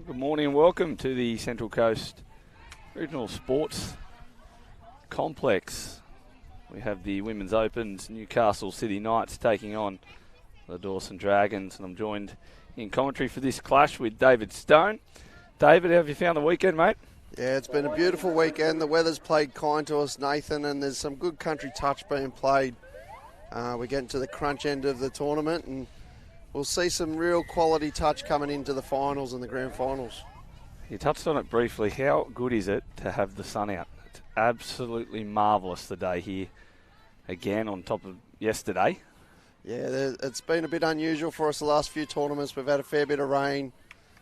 Good morning and welcome to the Central Coast Regional Sports Complex. We have the Women's Opens Newcastle City Knights taking on the Doyalson Dragons, and I'm joined in commentary for this clash with David Stone. David, how have you found the weekend, mate? Yeah, it's been a beautiful weekend. The weather's played kind to us, Nathan, and there's some good country touch being played. We're getting to the crunch end of the tournament, and we'll see some real quality touch coming into the finals and the grand finals. You touched on it briefly. How good is it to have the sun out? It's absolutely marvellous the day here, again on top of yesterday. Yeah, it's been a bit unusual for us the last few tournaments. We've had a fair bit of rain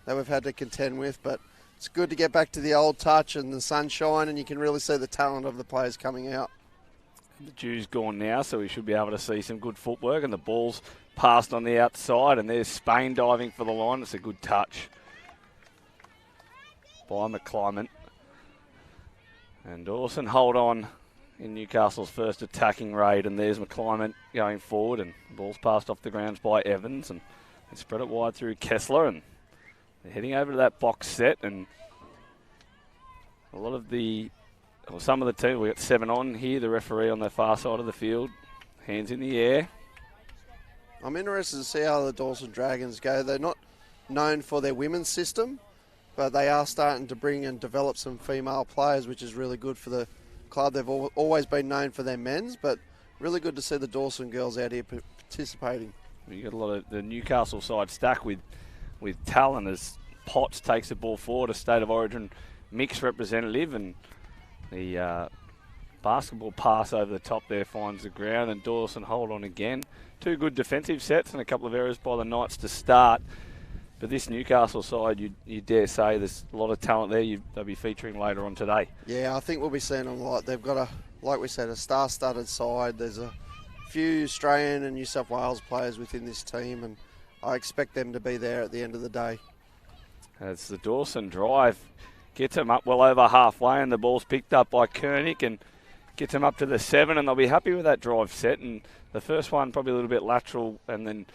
that we've had to contend with, but it's good to get back to the old touch and the sunshine, and you can really see the talent of the players coming out. The dew's gone now, so we should be able to see some good footwork, and the ball's passed on the outside, and there's Spain diving for the line. It's a good touch by McClymondt. And Doyalson hold on in Newcastle's first attacking raid, and there's McClymondt going forward, and the ball's passed off the grounds by Evans, and they spread it wide through Kessler, and they're heading over to that box set, and a lot of some of the team, we've got 7 on here, the referee on the far side of the field, hands in the air. I'm interested to see how the Doyalson Dragons go. They're not known for their women's system, but they are starting to bring and develop some female players, which is really good for the club. They've always been known for their men's, but really good to see the Doyalson girls out here participating. You got a lot of the Newcastle side stacked with talent as Potts takes the ball forward, a State of Origin mixed representative, and the basketball pass over the top there finds the ground, and Doyalson hold on again. 2 good defensive sets and a couple of errors by the Knights to start. But this Newcastle side, you dare say there's a lot of talent there they'll be featuring later on today. Yeah, I think we'll be seeing them a lot. They've got like we said, a star-studded side. There's a few Australian and New South Wales players within this team, and I expect them to be there at the end of the day. As the Doyalson drive gets them up well over halfway, and the ball's picked up by Koenig and gets them up to the 7, and they'll be happy with that drive set. And the first one probably a little bit lateral, and then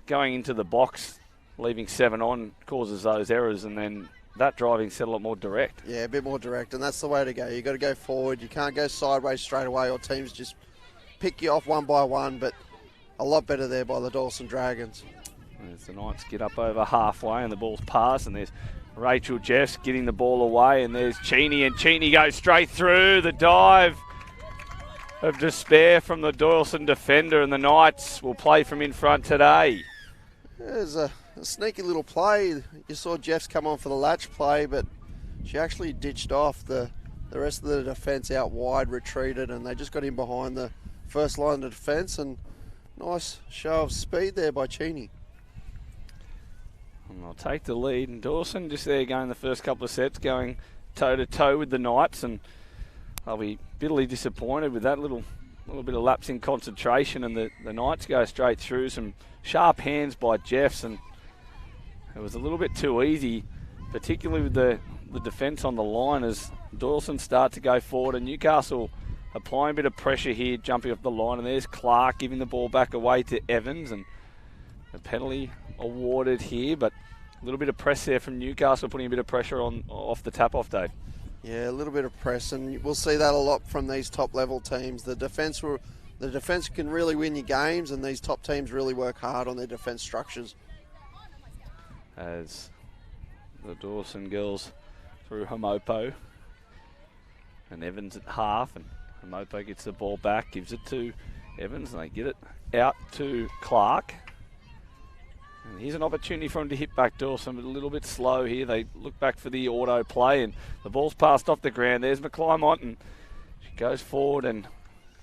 going into the box, leaving 7 on, causes those errors, and then that driving set a lot more direct. Yeah, a bit more direct, and that's the way to go. You've got to go forward. You can't go sideways straight away, or teams just pick you off one by one, but a lot better there by the Doyalson Dragons. As the Knights get up over halfway, and the ball's passed, and there's Rachel Jeffs getting the ball away, and there's Cheney, and Cheney goes straight through. The dive of despair from the Doyalson defender, and the Knights will play from in front today. There's a sneaky little play. You saw Jeffs come on for the latch play, but she actually ditched off. The rest of the defence out wide retreated, and they just got in behind the first line of defence, and nice show of speed there by Cheney. And they'll take the lead, and Doyalson just there going the first couple of sets, going toe-to-toe with the Knights, and they'll be bitterly disappointed with that little bit of lapse in concentration, and the Knights go straight through. Some sharp hands by Jeffs, and it was a little bit too easy, particularly with the defence on the line as Doyalson start to go forward, and Newcastle applying a bit of pressure here, jumping off the line, and there's Clark giving the ball back away to Evans, and a penalty awarded here, but a little bit of press there from Newcastle, putting a bit of pressure on off the tap-off, Dave. Yeah, a little bit of press, and we'll see that a lot from these top-level teams. The defence can really win your games, and these top teams really work hard on their defence structures. As the Doyalson girls through Homopo, and Evans at half, and Homopo gets the ball back, gives it to Evans, and they get it out to Clark. And here's an opportunity for him to hit back Doyalson, but a little bit slow here. They look back for the auto play, and the ball's passed off the ground. There's McClymont, and she goes forward, and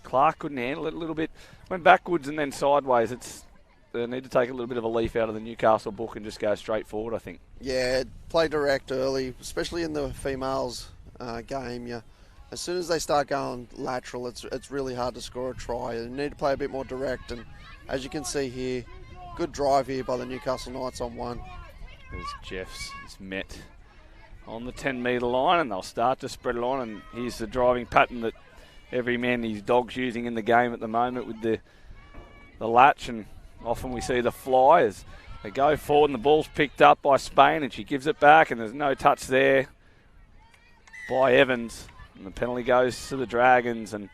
Clark couldn't handle it a little bit. Went backwards and then sideways. They need to take a little bit of a leaf out of the Newcastle book and just go straight forward, I think. Yeah, play direct early, especially in the females game. Yeah, as soon as they start going lateral, it's really hard to score a try. You need to play a bit more direct, and as you can see here, good drive here by the Newcastle Knights on 1. As Jeffs is met on the 10-metre line, and they'll start to spread it on, and here's the driving pattern that every man his dog's using in the game at the moment with the latch, and often we see the fly as They go forward and the ball's picked up by Spain and she gives it back and there's no touch there by Evans. And the penalty goes to the Dragons and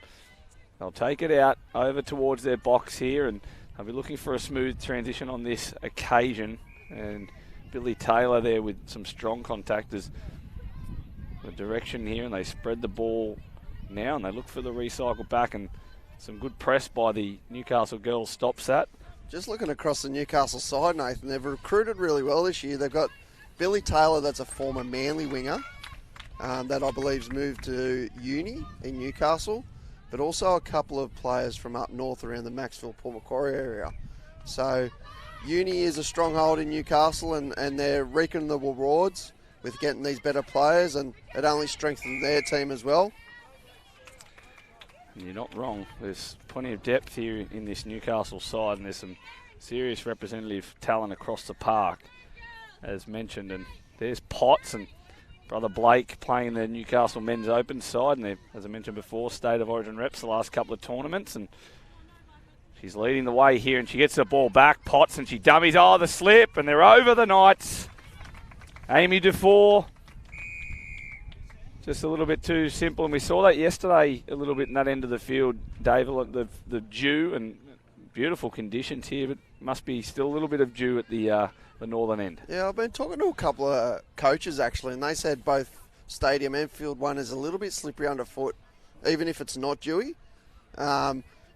they'll take it out over towards their box here and they'll be looking for a smooth transition on this occasion. And Billy Taylor there with some strong contact as the direction here, and they spread the ball now and they look for the recycle back, and some good press by the Newcastle girls stops that. Just looking across the Newcastle side, Nathan, they've recruited really well this year. They've got Billy Taylor, that's a former Manly winger, that I believe's moved to uni in Newcastle, but also a couple of players from up north around the Maxville, Port Macquarie area. So uni is a stronghold in Newcastle, and they're reaping the rewards with getting these better players, and it only strengthens their team as well. And you're not wrong. There's plenty of depth here in this Newcastle side, and there's some serious representative talent across the park, as mentioned. And there's Potts and brother Blake playing the Newcastle Men's Open side, and they've, as I mentioned before, State of Origin reps the last couple of tournaments, and she's leading the way here, and she gets the ball back, Potts, and she dummies. Oh, the slip, and they're over the Knights. Amy Dufour, just a little bit too simple, and we saw that yesterday a little bit in that end of the field, Dave, the dew, and beautiful conditions here, but must be still a little bit of dew at the northern end. Yeah, I've been talking to a couple of coaches actually, and they said both stadium and field one is a little bit slippery underfoot, even if it's not dewy.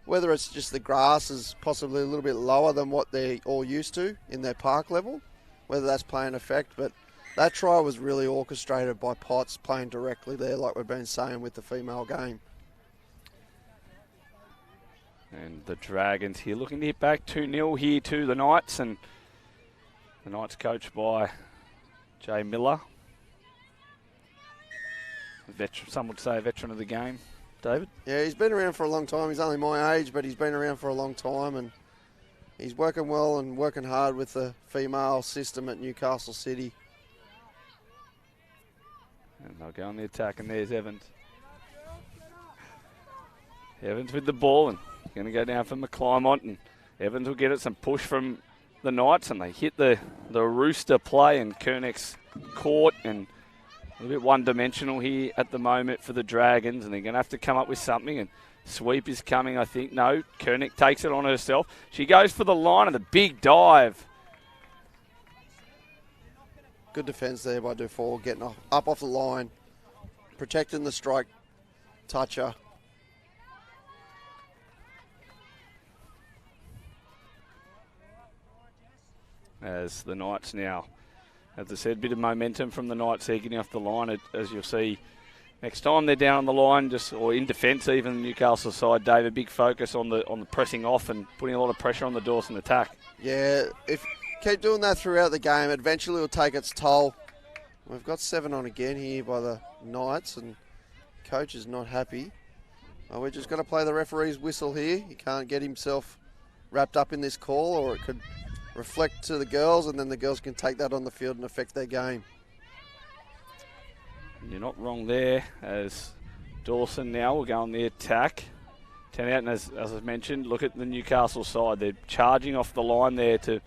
Whether it's just the grass is possibly a little bit lower than what they're all used to in their park level, whether that's playing effect, but that try was really orchestrated by Potts playing directly there, like we've been saying with the female game. And the Dragons here looking to hit back 2-0 here to the Knights, and the Knights coached by Jay Miller. A veteran, some would say a veteran of the game. David? Yeah, he's been around for a long time. He's only my age, but he's been around for a long time, and he's working well and working hard with the female system at Newcastle City. And they'll go on the attack, and there's Evans. Evans with the ball, and going to go down for McClymont, and Evans will get it some push from the Knights, and they hit the rooster play, and Kernick's caught, and a little bit one-dimensional here at the moment for the Dragons, and they're going to have to come up with something, and sweep is coming, I think. No, Kernick takes it on herself. She goes for the line, and the big dive. Good defence there by Dufour, getting up off the line, protecting the strike toucher. As the Knights now, as I said, a bit of momentum from the Knights here getting off the line, as you'll see next time they're down on the line, just or in defence even, the Newcastle side, Dave, a big focus on the pressing off and putting a lot of pressure on the Doyalson attack. Yeah, if keep doing that throughout the game, eventually it'll take its toll. We've got 7 on again here by the Knights, and coach is not happy. We're just going to play the referee's whistle here. He can't get himself wrapped up in this call, or it could reflect to the girls, and then the girls can take that on the field and affect their game. You're not wrong there, as Doyalson now will go on the attack. 10 out, and as I mentioned, look at the Newcastle side. They're charging off the line there to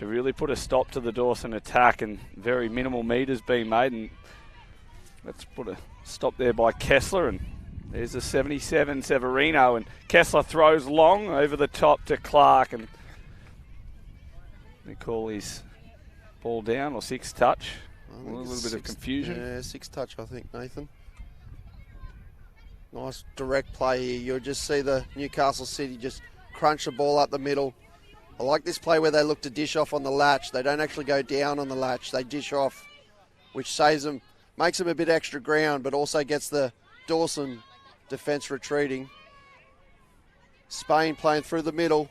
really put a stop to the Doyalson attack, and very minimal metres being made. And let's put a stop there by Kessler, and there's a 77 Severino, and Kessler throws long over the top to Clark, and they call his ball down, or 6 touch. A little bit of confusion. Yeah, 6 touch, I think, Nathan. Nice direct play here. You'll just see the Newcastle City just crunch the ball up the middle. I like this play where they look to dish off on the latch. They don't actually go down on the latch. They dish off, which saves them, makes them a bit extra ground, but also gets the Doyalson defence retreating. Spain playing through the middle.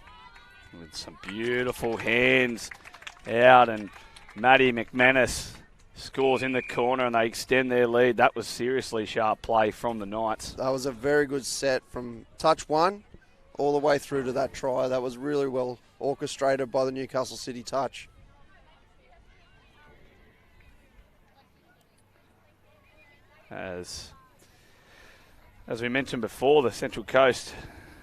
With some beautiful hands out, and Maddie McManus scores in the corner, and they extend their lead. That was seriously sharp play from the Knights. That was a very good set from touch 1 all the way through to that try. That was really well orchestrated by the Newcastle City touch. As we mentioned before, the Central Coast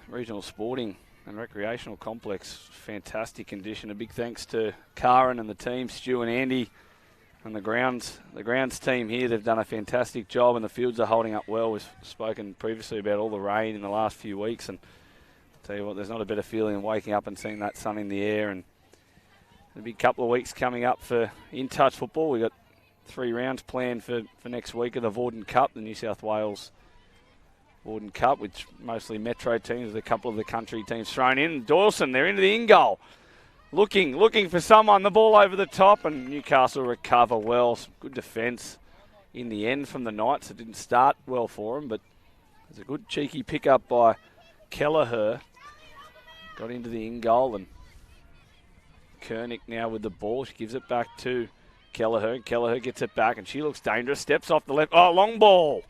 Regional Sporting and recreational complex, fantastic condition. A big thanks to Karen and the team, Stu and Andy, and the grounds team here. They've done a fantastic job, and the fields are holding up well. We've spoken previously about all the rain in the last few weeks, and I'll tell you what, there's not a better feeling than waking up and seeing that sun in the air. And a big couple of weeks coming up for in-touch football. We've got 3 rounds planned for next week of the Vorden Cup, the New South Wales Vorden Cup, which mostly metro teams, with a couple of the country teams thrown in. Doyalson, they're into the in-goal. Looking for someone, the ball over the top, and Newcastle recover well. Some good defence in the end from the Knights. It didn't start well for them, but there's a good cheeky pick-up by Kelleher. Got into the in-goal, and Kernick now with the ball. She gives it back to Kelleher, and Kelleher gets it back, and she looks dangerous. Steps off the left. Oh, long ball.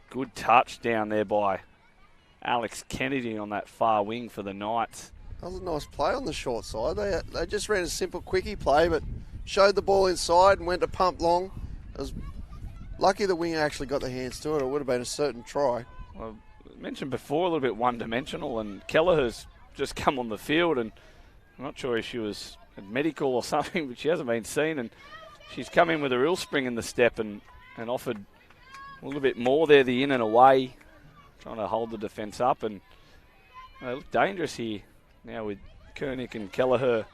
Good touch down there by Alex Kennedy on that far wing for the Knights. That was a nice play on the short side. They just ran a simple quickie play, but showed the ball inside and went to pump long. It was lucky the winger actually got the hands to it. It would have been a certain try. Well, I mentioned before, a little bit one-dimensional, and Kelleher's just come on the field, and I'm not sure if she was at medical or something, but she hasn't been seen, and she's come in with a real spring in the step and offered a little bit more there, the in and away, trying to hold the defence up, and they look dangerous here. Now with Kernick and Kelleher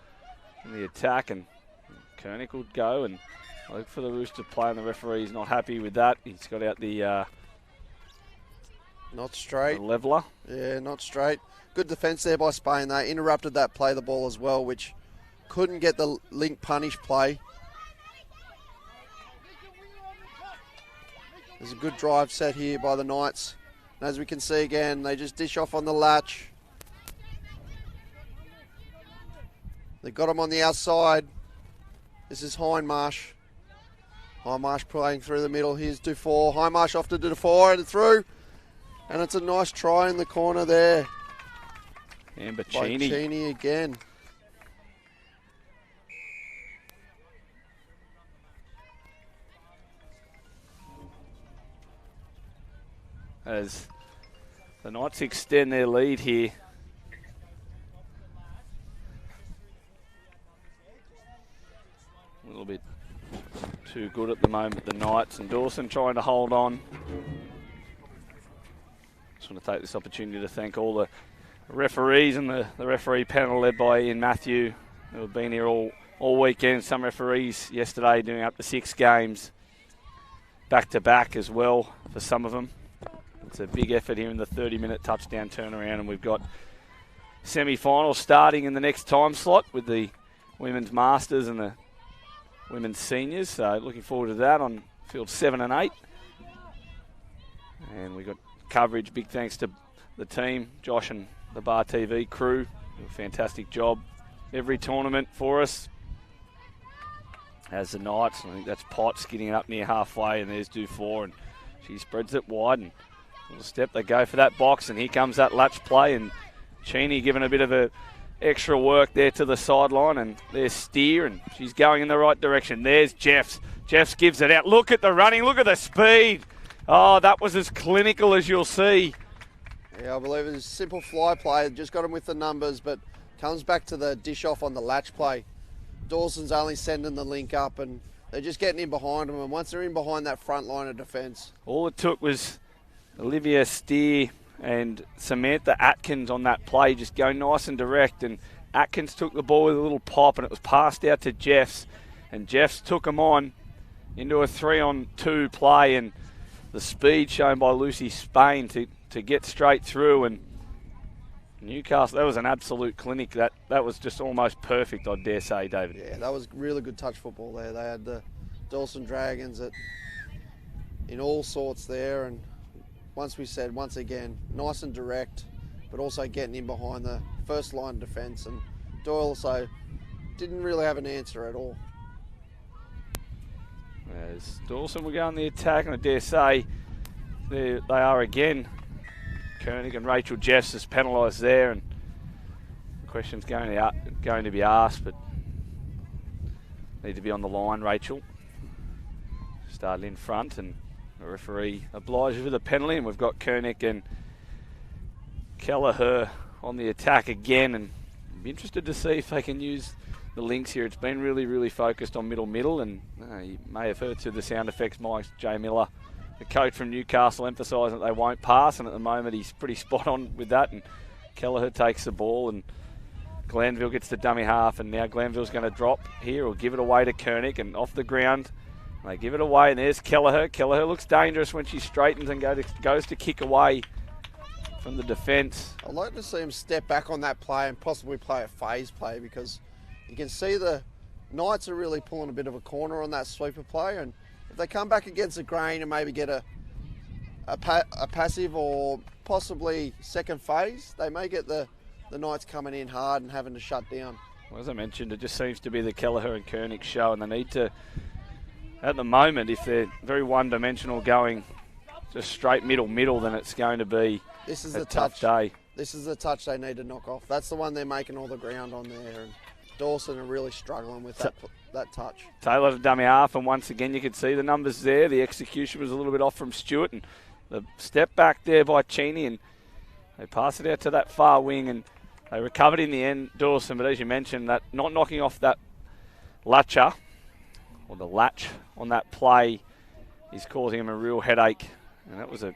in the attack, and Kernick will go and look for the Rooster play, and the referee's not happy with that. He's got out the not straight. The leveller. Yeah, not straight. Good defence there by Spain. They interrupted that play the ball as well, which couldn't get the link punish play. There's a good drive set here by the Knights. And as we can see again, they just dish off on the latch. They got him on the outside. This is Hindmarsh. Hindmarsh playing through the middle. Here's Dufour. Hindmarsh off to Dufour and through. And it's a nice try in the corner there. And Bacchini. Bacchini again. As the Knights extend their lead here. A little bit too good at the moment, the Knights, and Dawson trying to hold on. Just want to take this opportunity to thank all the referees and the referee panel led by Ian Matthew, who have been here all weekend. Some referees yesterday doing up to 6 games back-to-back as well for some of them. It's a big effort here in the 30-minute touchdown turnaround, and we've got semi-finals starting in the next time slot with the Women's Masters and the Women's Seniors. So looking forward to that on field 7 and 8. And we've got coverage. Big thanks to the team, Josh and the Bar TV crew. Do a fantastic job every tournament for us. As the Knights, I think that's Potts getting it up near halfway, and there's Dufour, and she spreads it wide, and little step, they go for that box, and here comes that latch play, and Cheney giving a bit of a extra work there to the sideline, and there's Steer, and she's going in the right direction. There's Jeffs. Jeffs gives it out. Look at the running. Look at the speed. Oh, that was as clinical as you'll see. Yeah, I believe it's a simple fly play. Just got him with the numbers, but comes back to the dish off on the latch play. Dawson's only sending the link up, and they're just getting in behind them, and once they're in behind that front line of defence. All it took was Olivia Steer and Samantha Atkins on that play, just go nice and direct, and Atkins took the ball with a little pop, and it was passed out to Jeffs, and Jeffs took them on into a 3-on-2 play, and the speed shown by Lucy Spain to get straight through, and Newcastle, that was an absolute clinic. That was just almost perfect, I dare say, David. Yeah, that was really good touch football there. They had the Doyalson Dragons in all sorts there, and once again, nice and direct, but also getting in behind the first line defence, and Doyle also didn't really have an answer at all. As Dawson will go on the attack, and I dare say they are again. Koenig and Rachel Jeffs is penalised there, and the question's going to be asked, but need to be on the line, Rachel. Started in front, and the referee obliged with a penalty, and we've got Koenig and Kelleher on the attack again, and I'm interested to see if they can use the links here. It's been really, really focused on middle, and you may have heard through the sound effects, Mike J. Miller, the coach from Newcastle, emphasising that they won't pass, and at the moment he's pretty spot on with that, and Kelleher takes the ball, and Glanville gets the dummy half, and now Glanville's going to drop here or give it away to Koenig, and off the ground they give it away, and there's Kelleher. Kelleher looks dangerous when she straightens and goes to kick away from the defence. I'd like to see him step back on that play and possibly play a phase play, because you can see the Knights are really pulling a bit of a corner on that sweeper play, and if they come back against the grain and maybe get a passive or possibly second phase, they may get the Knights coming in hard and having to shut down. Well, as I mentioned, it just seems to be the Kelleher and Koenig show, and they need to, at the moment, if they're very one-dimensional going just straight middle, then it's going to be a tough day. This is the touch they need to knock off. That's the one they're making all the ground on there, and Dawson are really struggling with that touch. Taylor to dummy half, and once again you could see the numbers there. The execution was a little bit off from Stewart, and the step back there by Cheney, and they pass it out to that far wing, and they recovered in the end, Dawson, but as you mentioned, that not knocking off that latcher, or the latch on that play, is causing him a real headache. And that was a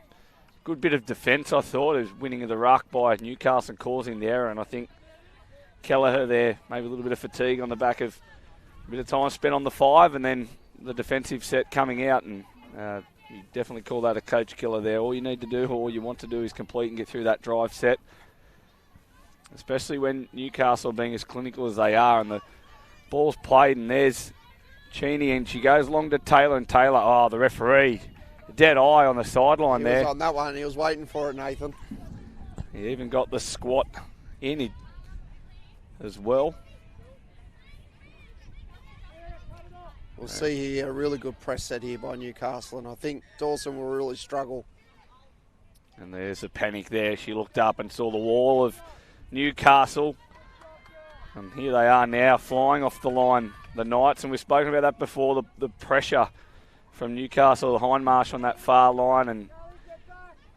good bit of defence, I thought. It was winning of the ruck by Newcastle and causing the error, and I think Kelleher there, maybe a little bit of fatigue on the back of a bit of time spent on the 5, and then the defensive set coming out, and you definitely call that a coach killer there. All you need to do, or all you want to do, is complete and get through that drive set, especially when Newcastle being as clinical as they are, and the ball's played, and there's Cheney, and she goes long to Taylor, and Taylor, the referee, dead eye on the sideline there. He was on that one, he was waiting for it, Nathan. He even got the squat in as well. We'll see here a really good press set here by Newcastle, and I think Dawson will really struggle. And there's a panic there. She looked up and saw the wall of Newcastle, and here they are now flying off the line, the Knights, and we've spoken about that before, the pressure from Newcastle, the Hindmarsh on that far line, and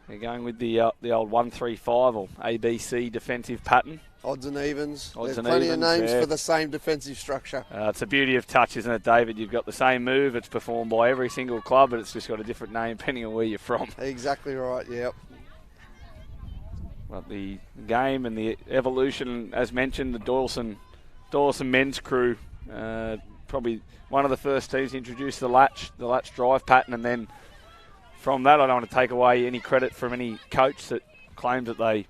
they're going with the old 1-3-5 or ABC defensive pattern. Odds and evens. There's plenty of names for the same defensive structure. It's a beauty of touch, isn't it, David? You've got the same move. It's performed by every single club, but it's just got a different name depending on where you're from. Exactly right, yep. But the game and the evolution, as mentioned, the Doyalson men's crew, probably one of the first teams to introduce the latch drive pattern, and then from that, I don't want to take away any credit from any coach that claims that they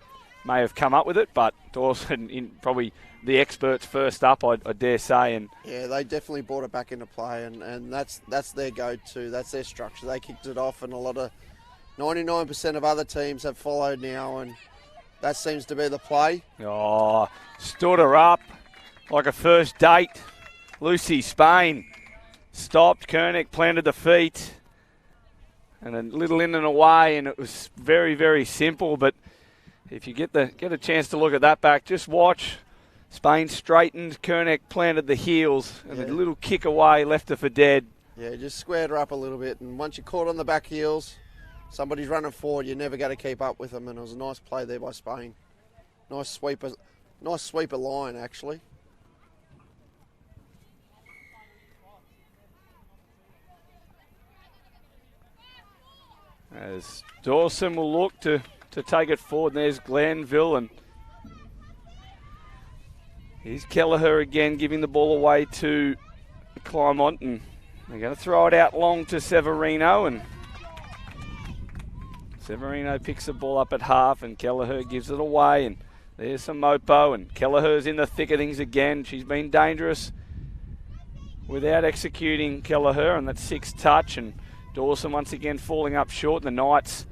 may have come up with it, but Doyalson, probably the experts first up, I dare say. And yeah, they definitely brought it back into play, and that's their go-to, that's their structure. They kicked it off, and 99% of other teams have followed now, and that seems to be the play. Stood her up like a first date. Lucy Spain stopped. Koenig planted the feet, and a little in and away, and it was very, very simple. But if you get a chance to look at that back, just watch. Spain straightened, Koenig planted the heels, and a little kick away left her for dead. Yeah, just squared her up a little bit, and once you're caught on the back heels, somebody's running forward, you're never going to keep up with them, and it was a nice play there by Spain. Nice sweeper line, actually. As Dawson will look to take it forward, and there's Glanville, and here's Kelleher again giving the ball away to Clymont, and they're going to throw it out long to Severino, and Severino picks the ball up at half, and Kelleher gives it away, and there's some Mopo, and Kelleher's in the thick of things again. She's been dangerous without executing Kelleher, and that's 6th touch, and Dawson once again falling up short. And the Knights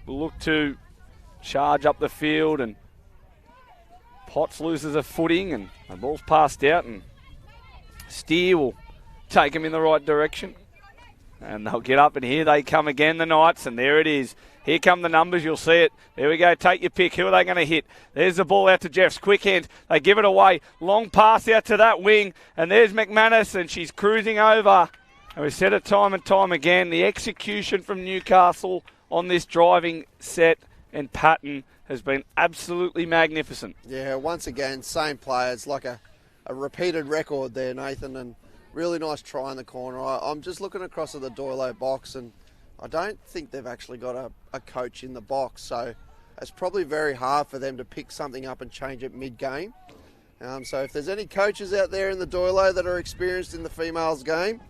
will look to charge up the field, and Potts loses a footing, and the ball's passed out, and Steer will take him in the right direction. And they'll get up, and here they come again, the Knights, and there it is. Here come the numbers, you'll see it. There we go, take your pick. Who are they going to hit? There's the ball out to Jeffs. Quick hand, they give it away. Long pass out to that wing, and there's McManus, and she's cruising over. And we've said it time and time again, the execution from Newcastle on this driving set and pattern has been absolutely magnificent. Yeah, once again, same players, like a repeated record there, Nathan, and really nice try in the corner. I'm just looking across at the Doylo box, and I don't think they've actually got a coach in the box, so it's probably very hard for them to pick something up and change it mid-game. So if there's any coaches out there in the Doylo that are experienced in the females game,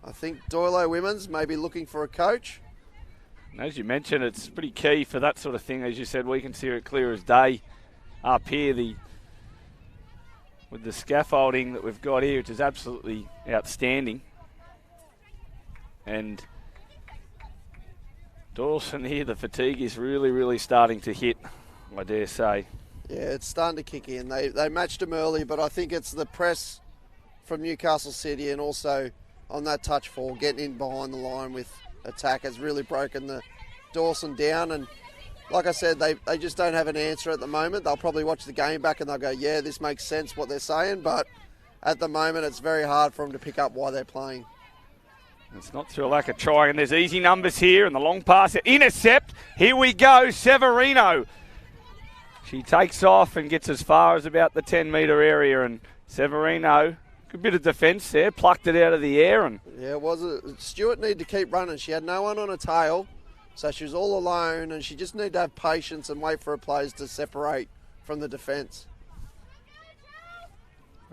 I think Doylo Women's may be looking for a coach. And as you mentioned, it's pretty key for that sort of thing. As you said, we can see it clear as day up here. With the scaffolding that we've got here, which is absolutely outstanding. And Doyalson here, the fatigue is really, really starting to hit, I dare say. Yeah, it's starting to kick in. They matched them early, but I think it's the press from Newcastle City and also on that touch fall, getting in behind the line with attack has really broken the Doyalson down. And like I said, they just don't have an answer at the moment. They'll probably watch the game back and they'll go, yeah, this makes sense what they're saying, but at the moment it's very hard for them to pick up why they're playing. It's not through a lack of trying, and there's easy numbers here, and the long pass, intercept, here we go, Severino. She takes off and gets as far as about the 10-metre area, and Severino, good bit of defence there, plucked it out of the air. And yeah, Stewart needed to keep running. She had no one on her tail, so she was all alone, and she just needed to have patience and wait for her players to separate from the defence.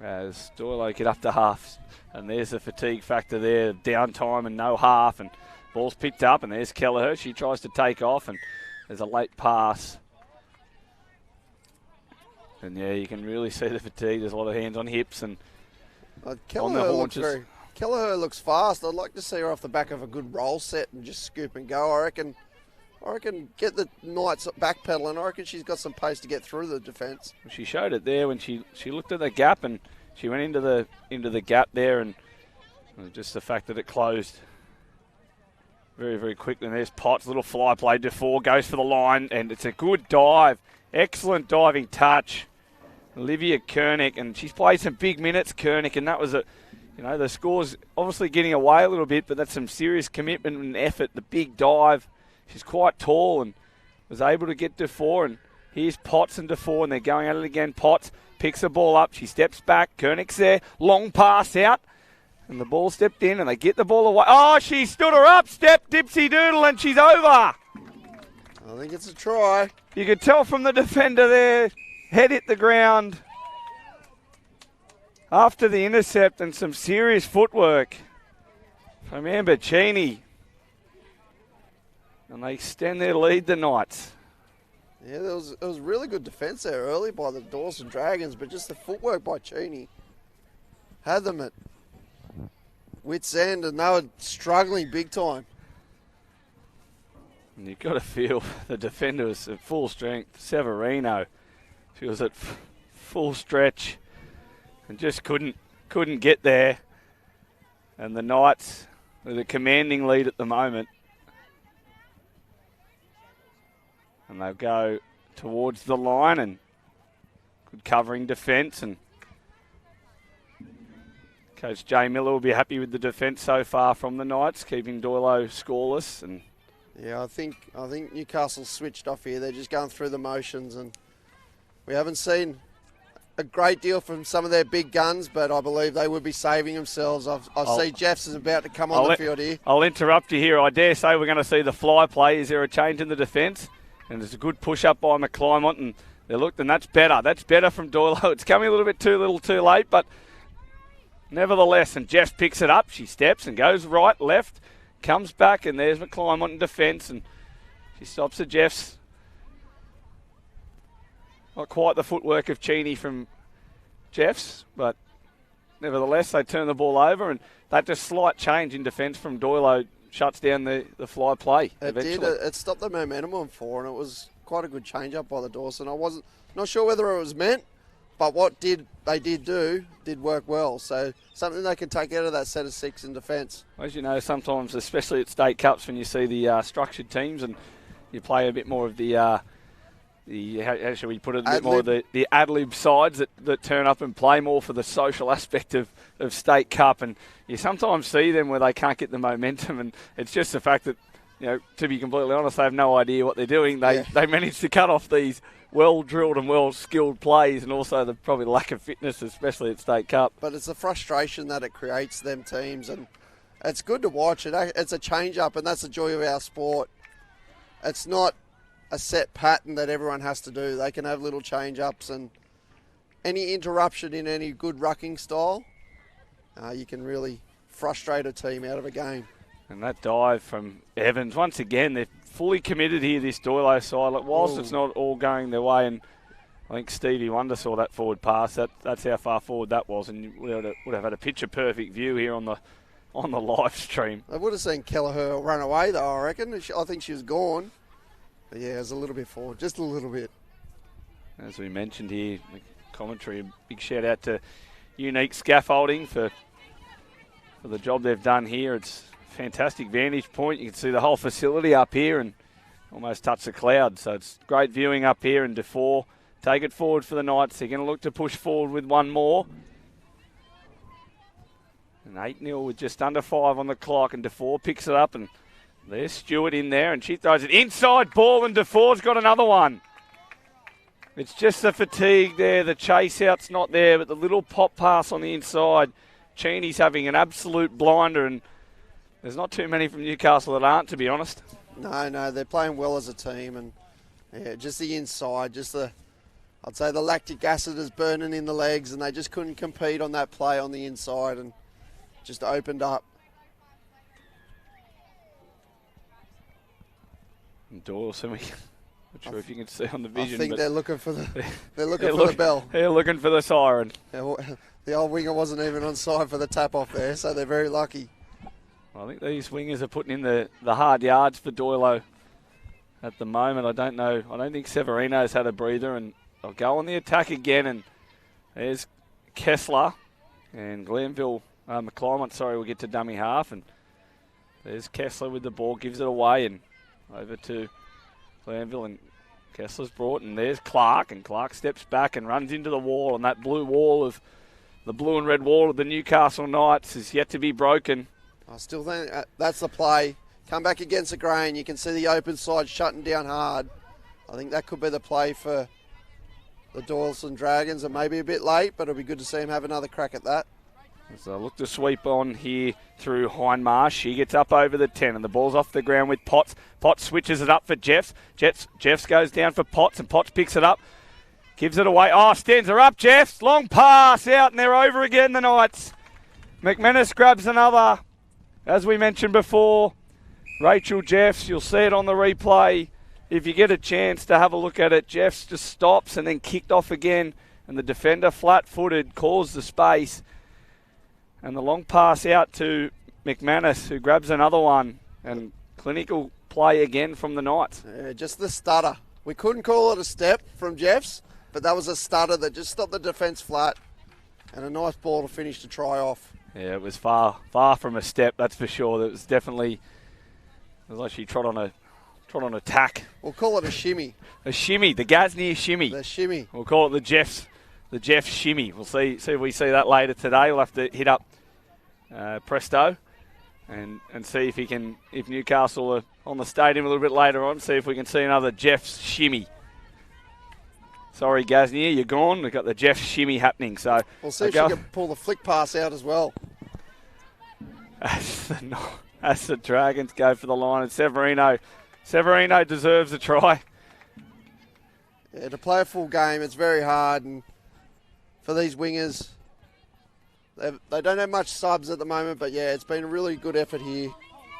As Doylo get up to half, and there's the fatigue factor there, downtime and no half, and ball's picked up, and there's Kelleher. She tries to take off, and there's a late pass. And yeah, you can really see the fatigue. There's a lot of hands on hips and on the haunches. Kelleher looks fast. I'd like to see her off the back of a good roll set and just scoop and go. I reckon get the Knights backpedaling. I reckon she's got some pace to get through the defence. She showed it there when she looked at the gap, and she went into the gap there, and just the fact that it closed very, very quickly. And there's Potts, little fly play. Defoe goes for the line, and it's a good dive. Excellent diving touch. Olivia Kernick, and she's played some big minutes, Kernick, and that was the score's obviously getting away a little bit, but that's some serious commitment and effort. The big dive. She's quite tall and was able to get Defoe, and here's Potts and Defoe, and they're going at it again. Potts picks the ball up. She steps back. Kernick's there. Long pass out. And the ball stepped in, and they get the ball away. Oh, she stood her up. Step, dipsy doodle, and she's over. I think it's a try. You could tell from the defender there. Head hit the ground after the intercept, and some serious footwork from Amber Cheney. And they extend their lead, the Knights. Yeah, it was really good defence there early by the Doyalson Dragons, but just the footwork by Cheney had them at wit's end, and they were struggling big time. And you've got to feel the defender was at full strength. Severino, she was at full stretch and just couldn't get there. And the Knights with a commanding lead at the moment. And they'll go towards the line, and good covering defence. And Coach Jay Miller will be happy with the defence so far from the Knights, keeping Doylo scoreless. And yeah, I think Newcastle switched off here. They're just going through the motions, and we haven't seen a great deal from some of their big guns, but I believe they would be saving themselves. I see Jeffs is about to come on the field here. I'll interrupt you here. I dare say we're going to see the fly play. Is there a change in the defence? And there's a good push-up by McClymont, and they looked, and that's better. That's better from Doylo. It's coming a little bit too late, but nevertheless, and Jeffs picks it up. She steps and goes right, left, comes back, and there's McClymont in defence, and she stops at Jeffs. Not quite the footwork of Cheney from Jeffs, but nevertheless, they turn the ball over, and that just slight change in defence from Doylo shuts down the fly play eventually. It stopped the momentum on 4, and it was quite a good change-up by the Doyalson. I wasn't not sure whether it was meant, but what they did work well. So something they can take out of that set of 6 in defence. As you know, sometimes, especially at state cups, when you see the structured teams and you play a bit more of the how shall we put it, a bit more of the ad-lib sides that turn up and play more for the social aspect of state cup, and you sometimes see them where they can't get the momentum, and it's just the fact that to be completely honest, they have no idea what they're doing. They managed to cut off these well-drilled and well-skilled plays, and also the probably lack of fitness, especially at State Cup. But it's the frustration that it creates them teams, and it's good to watch. It's a change-up, and that's the joy of our sport. It's not a set pattern that everyone has to do. They can have little change-ups, and any interruption in any good rucking style, you can really frustrate a team out of a game. And that dive from Evans, once again, they're fully committed here, this Doyalson side. Like, whilst it's not all going their way, and I think Stevie Wonder saw that forward pass, that's how far forward that was, and you would have had a picture-perfect view here on the live stream. I would have seen Kelleher run away, though, I reckon. I think she was gone. But yeah, it was a little bit forward, just a little bit. As we mentioned here, the commentary, a big shout-out to Unique Scaffolding for the job they've done here. It's fantastic vantage point. You can see the whole facility up here and almost touch the cloud. So it's great viewing up here. And DeFore take it forward for the Knights. They're going to look to push forward with one more. And 8-0 with just under 5 on the clock. And DeFore picks it up. And there's Stewart in there. And she throws it inside ball. And DeFore's got another one. It's just the fatigue there. The chase out's not there. But the little pop pass on the inside. Cheney's having an absolute blinder. And there's not too many from Newcastle that aren't, to be honest. No, they're playing well as a team, and just the inside, I'd say the lactic acid is burning in the legs, and they just couldn't compete on that play on the inside, and just opened up. And Doyalson, not sure if you can see on the vision. I think but they're looking for the bell. They're looking for the siren. The old winger wasn't even on side for the tap off there, so they're very lucky. I think these wingers are putting in the hard yards for Doylo at the moment. I don't know. I don't think Severino's had a breather, and they'll go on the attack again. And there's Kessler and Glenville. McClymont, will get to dummy half. And there's Kessler with the ball, gives it away, and over to Glenville. And Kessler's brought, and there's Clark. And Clark steps back and runs into the wall. And that blue wall of the blue and red wall of the Newcastle Knights is yet to be broken. I still think that's the play. Come back against the grain. You can see the open side shutting down hard. I think that could be the play for the Doyalson Dragons. It may be a bit late, but it'll be good to see him have another crack at that. So look to sweep on here through Hindmarsh. She gets up over the 10, and the ball's off the ground with Potts. Potts switches it up for Jeffs. Jeffs goes down for Potts, and Potts picks it up. Gives it away. Stands her up, Jeffs. Long pass out, and they're over again, the Knights. McManus grabs another. As we mentioned before, Rachel Jeffs, you'll see it on the replay. If you get a chance to have a look at it, Jeffs just stops and then kicked off again, and the defender flat-footed calls the space. And the long pass out to McManus, who grabs another one, and clinical play again from the Knights. Yeah, just the stutter. We couldn't call it a step from Jeffs, but that was a stutter that just stopped the defence flat, and a nice ball to finish the try off. Yeah, it was far from a step, that's for sure. It was like she trod on a tack. We'll call it a shimmy. A shimmy, the Gasnier shimmy. The shimmy. We'll call it the Jeffs shimmy. We'll see if we see that later today. We'll have to hit up Presto and see if Newcastle are on the stadium a little bit later on, see if we can see another Jeffs shimmy. Sorry, Gasnier, you're gone. We've got the Jeff shimmy happening. So we'll see if she can pull the flick pass out as well. As the Dragons go for the line, and Severino deserves a try. Yeah, to play a full game, it's very hard, and for these wingers, they don't have much subs at the moment, but yeah, it's been a really good effort here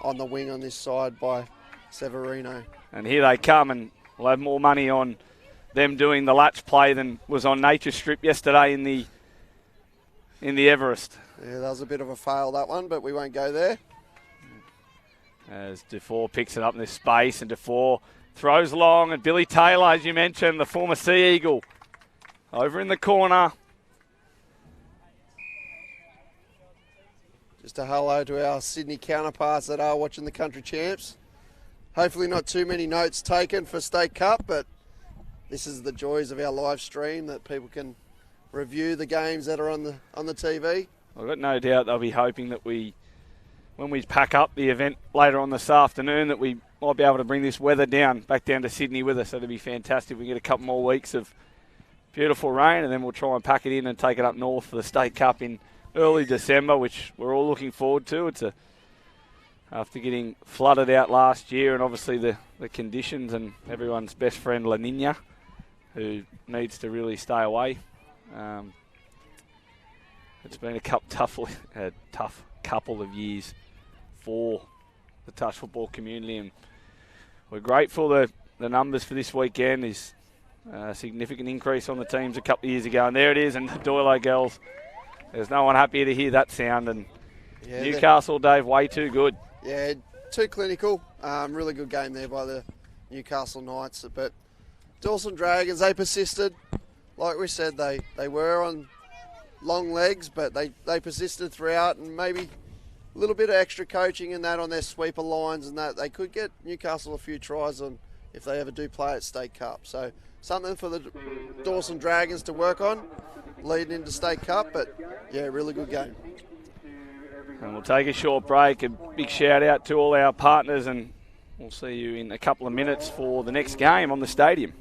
on the wing on this side by Severino. And here they come, and we'll have more money on them doing the latch play than was on Nature Strip yesterday in the Everest. Yeah, that was a bit of a fail, that one, but we won't go there. As DeFore picks it up in this space, and DeFore throws long, and Billy Taylor, as you mentioned, the former Sea Eagle, over in the corner. Just a hello to our Sydney counterparts that are watching the Country Champs. Hopefully not too many notes taken for State Cup, but this is the joys of our live stream, that people can review the games that are on the TV. I've got no doubt they'll be hoping that when we pack up the event later on this afternoon, that we might be able to bring this weather back down to Sydney with us. So it'd be fantastic. We get a couple more weeks of beautiful rain, and then we'll try and pack it in and take it up north for the State Cup in early December, which we're all looking forward to. After getting flooded out last year, and obviously the conditions, and everyone's best friend La Nina, who needs to really stay away. It's been a tough couple of years for the touch football community, and we're grateful that the numbers for this weekend is a significant increase on the teams a couple of years ago. And there it is, and the Doyalson girls, there's no one happier to hear that sound. And yeah, Newcastle, Dave, way too good. Yeah, too clinical. Really good game there by the Newcastle Knights. But Doyalson Dragons, they persisted. Like we said, they were on long legs, but they persisted throughout, and maybe a little bit of extra coaching and that on their sweeper lines and that, they could get Newcastle a few tries on if they ever do play at State Cup. So something for the Doyalson Dragons to work on leading into State Cup, but yeah, really good game. And we'll take a short break. A big shout out to all our partners, and we'll see you in a couple of minutes for the next game on the stadium.